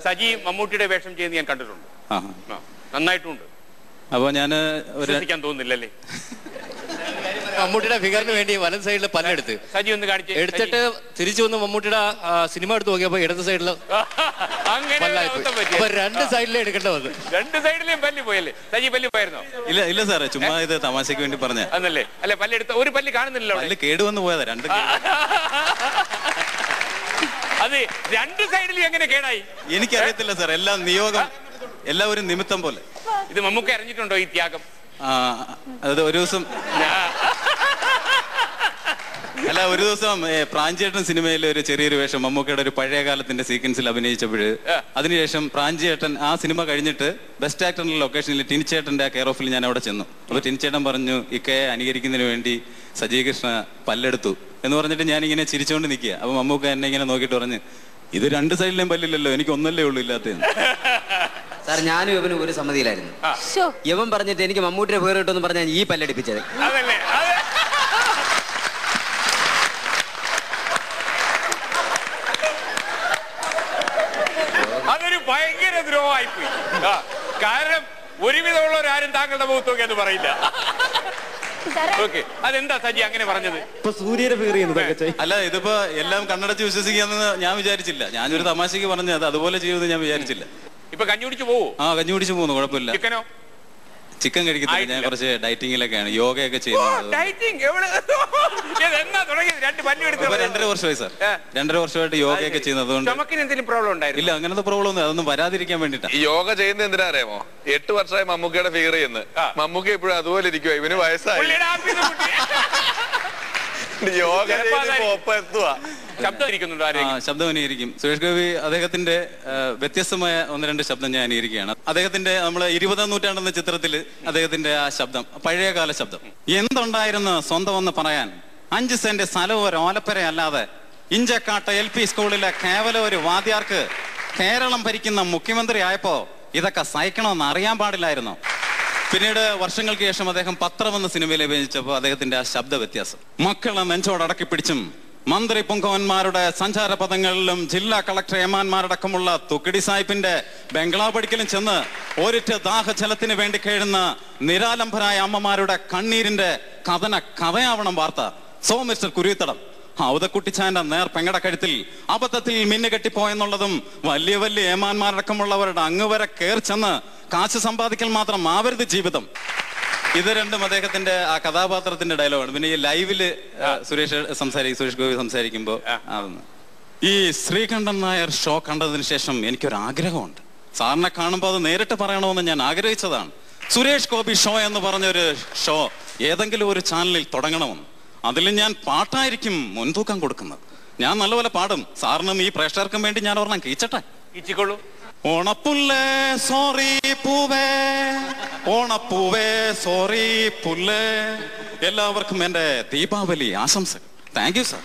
സജി മമ്മൂട്ടിയുടെ വേഷം ചെയ്യുന്ന ഞാൻ കണ്ടിട്ടുണ്ട്. നന്നായിട്ടുണ്ട്. അപ്പൊ ഞാൻ വിശ്വസിക്കാൻ തോന്നുന്നില്ലല്ലേ? മമ്മൂട്ടിയുടെ ഫിഗറിന് വേണ്ടി വലത് സൈഡിൽ പല്ലെടുത്ത് സജി ഒന്ന് കാണിച്ച് എടുത്തിട്ട് തിരിച്ചു വന്ന് മമ്മൂട്ടിയുടെ സിനിമ എടുത്ത് നോക്കിയപ്പോ ഇടത് സൈഡില് രണ്ട് സൈഡിലേ എടുക്കേണ്ട വന്നു. രണ്ട് സൈഡിലേയും പല്ലി പോയല്ലേ? സജി പല്ലി പോയിരുന്നോ? ഇല്ല സാറേ, ചുമ്മാ ഇത് തമാശക്ക് വേണ്ടി പറഞ്ഞ അന്നല്ലേ? അല്ലെ പല്ലെടുത്ത ഒരു പല്ലി കാണുന്നില്ലല്ലോ, കേടുവന്ന് പോയതാ. രണ്ട് അത് രണ്ട് സൈഡിലും എങ്ങനെ കേടായി എനിക്കറിയത്തില്ല സാർ. എല്ലാം നിയോഗം, എല്ലാം ഒരു നിമിത്തം പോലെ. ഇത് മമ്മൂക്ക അറിഞ്ഞിട്ടുണ്ടോ ഈ ത്യാഗം? അത് ഒരു ദിവസം ഒരു ദിവസം പ്രാഞ്ചിയേട്ടൻ സിനിമയിൽ ഒരു ചെറിയൊരു വേഷം മമ്മൂക്കയുടെ ഒരു പഴയ കാലത്തിന്റെ സീക്വൻസിൽ അഭിനയിച്ചപ്പോഴ് അതിനുശേഷം പ്രാഞ്ചിയേട്ടൻ ആ സിനിമ കഴിഞ്ഞിട്ട് ബെസ്റ്റ് ആക്ടറിന്റെ ലൊക്കേഷനിൽ ടിനിച്ചേട്ടന്റെ കെയർ ഓഫിൽ ഞാൻ അവിടെ ചെന്നു. അപ്പൊ ടിനിച്ചേട്ടൻ പറഞ്ഞു, ഇക്കയെ അനുകരിക്കുന്നതിന് വേണ്ടി സജീകൃഷ്ണ പല്ലെടുത്തു എന്ന് പറഞ്ഞിട്ട് ഞാനിങ്ങനെ ചിരിച്ചുകൊണ്ട് നിൽക്കുക. അപ്പൊ മമ്മൂക്ക എന്നെ ഇങ്ങനെ നോക്കിയിട്ട് പറഞ്ഞു, ഇത് രണ്ട് സൈഡിലേയും പല്ലില്ലല്ലോ, എനിക്ക് ഒന്നല്ലേ ഉള്ളൂ ഇല്ലാത്തതെന്ന്. സാർ, ഞാനും ഇവനും ഒരു സമ്മതിയിലായിരുന്നു. ഇവൻ പറഞ്ഞിട്ട് എനിക്ക് മമ്മൂട്ടിയുടെ പേര് കിട്ടുമെന്ന് പറഞ്ഞാൽ ഈ പല്ലടിപ്പിച്ചത്. അതൊരു ഭയങ്കര ദ്രോഹമായിപ്പോയി. കാരണം ഒരുവിധമുള്ളവരാരും താങ്കളുടെ മുഖത്ത് നോക്കി അത് പറയില്ല. അതെന്താ സജി അങ്ങനെ പറഞ്ഞത്? സൂര്യയുടെ പേര് അല്ല, ഇതിപ്പോ എല്ലാം കണ്ണടച്ച് വിശ്വസിക്കാന്ന് ഞാൻ വിചാരിച്ചില്ല. ഞാനൊരു തമാശക്ക് പറഞ്ഞത് അതുപോലെ ചെയ്യുമെന്ന് ഞാൻ വിചാരിച്ചില്ല. ഇപ്പൊ കഞ്ഞി കുടിച്ചു പോവോ? കഞ്ഞി കുടിച്ചു പോകുന്നു, കുഴപ്പമില്ല. ചിക്കനോ? ചിക്കൻ കഴിക്കത്തില്ല, ഞാൻ കുറച്ച് ഡയറ്റിങ്ങിലൊക്കെയാണ്, യോഗയൊക്കെ ചെയ്യുന്നത്. 2.5 വർഷമായി സാർ. 2.5 വർഷമായിട്ട് യോഗയൊക്കെ ചെയ്യുന്നത്. ഇല്ല, അങ്ങനത്തെ പ്രോബ്ലം ഒന്നും അതൊന്നും വരാതിരിക്കാൻ വേണ്ടിട്ടാ. ഈ യോഗ ചെയ്യുന്നത് എന്തിനാ അറിയാമോ? 8 വർഷമായി മമ്മൂക്കയുടെ ഫിഗർ ചെയ്യുന്നത്. മമ്മൂക്ക ഇപ്പോഴും അതുപോലെ ഇരിക്കുവാ, ഇവന് വയസ്സായി. യോഗ ശബ്ദം അനുകരിക്കും. സുരേഷ് ഗോപി അദ്ദേഹത്തിന്റെ വ്യത്യസ്തമായ 1-2 ശബ്ദം ഞാൻ അനുകരിക്കുകയാണ്. അദ്ദേഹത്തിന്റെ നമ്മള് 20-ാം നൂറ്റാണ്ടെന്ന ചിത്രത്തില് അദ്ദേഹത്തിന്റെ ആ ശബ്ദം, പഴയകാല ശബ്ദം. എന്തുണ്ടായിരുന്നു സ്വന്തം എന്ന് പറയാൻ, 5 സെന്റ് സ്ഥലവും ഒരു ഓലപ്പര അല്ലാതെ ഇഞ്ചക്കാട്ട LP സ്കൂളിലെ കേവലം ഒരു വാദ്യാർക്ക് കേരളം ഭരിക്കുന്ന മുഖ്യമന്ത്രി ആയപ്പോ ഇതൊക്കെ സഹിക്കണമെന്ന് അറിയാൻ പാടില്ലായിരുന്നു. പിന്നീട് വർഷങ്ങൾക്ക് ശേഷം അദ്ദേഹം പത്രം എന്ന സിനിമയിൽ അഭിനയിച്ചപ്പോൾ അദ്ദേഹത്തിന്റെ ആ ശബ്ദ വ്യത്യാസം, മക്കളെ നെഞ്ചോടടക്കി പിടിച്ചും മന്ത്രി പുങ്കവന്മാരുടെ സഞ്ചാര പദങ്ങളിലും ജില്ലാ കളക്ടർ ഏമാന്മാരടക്കമുള്ള തുക്കിടി സാഹിബിന്റെ ബംഗ്ലാവ് പഠിക്കലും ചെന്ന് ഒരിറ്റ് ദാഹജലത്തിന് വേണ്ടി കേഴുന്ന നിരാലംബരായ അമ്മമാരുടെ കണ്ണീരിന്റെ കഥയാവണം വാർത്ത. സോ മിസ്റ്റർ കുരുത്തടം, ഔതക്കുട്ടിച്ചാന്റെ നേർ പെങ്ങട കഴുത്തിൽ അബദ്ധത്തിൽ മിന്നുകെട്ടിപ്പോയെന്നുള്ളതും വലിയ വലിയ ഏമാന്മാരടക്കമുള്ളവരുടെ അങ്ങുവരെ കയറി ചെന്ന് കാശ് സമ്പാദിക്കൽ മാത്രം ആവരുത് ജീവിതം. ഇത് രണ്ടും അദ്ദേഹത്തിന്റെ ആ കഥാപാത്രത്തിന്റെ ഡയലോഗാണ്. പിന്നെ ഈ ലൈവില് സുരേഷ് ഗോപി സംസാരിക്കുമ്പോ ഈ ശ്രീകണ്ഠൻ നായർ ഷോ കണ്ടതിന് ശേഷം എനിക്കൊരാഗ്രഹമുണ്ട്. സാറിനെ കാണുമ്പോൾ അത് നേരിട്ട് പറയണമെന്ന് ഞാൻ ആഗ്രഹിച്ചതാണ്. സുരേഷ് ഗോപി ഷോ എന്ന് പറഞ്ഞൊരു ഷോ ഏതെങ്കിലും ഒരു ചാനലിൽ തുടങ്ങണമെന്ന്. അതിൽ ഞാൻ പാട്ടായിരിക്കും മുൻതൂക്കം കൊടുക്കുന്നത്. ഞാൻ നല്ലപോലെ പാടും. സാറിനും ഈ പ്രേക്ഷകർക്കും വേണ്ടി ഞാൻ ഒരെണ്ണം കീച്ചട്ടെ? കീച്ചിക്കോളൂ. ഓണപ്പുല്ലേ സോറി പൂവേ, ഓണപ്പൂവേ സോറി പുല്ലേ. എല്ലാവർക്കും എന്റെ ദീപാവലി ആശംസകൾ. Thank you sir.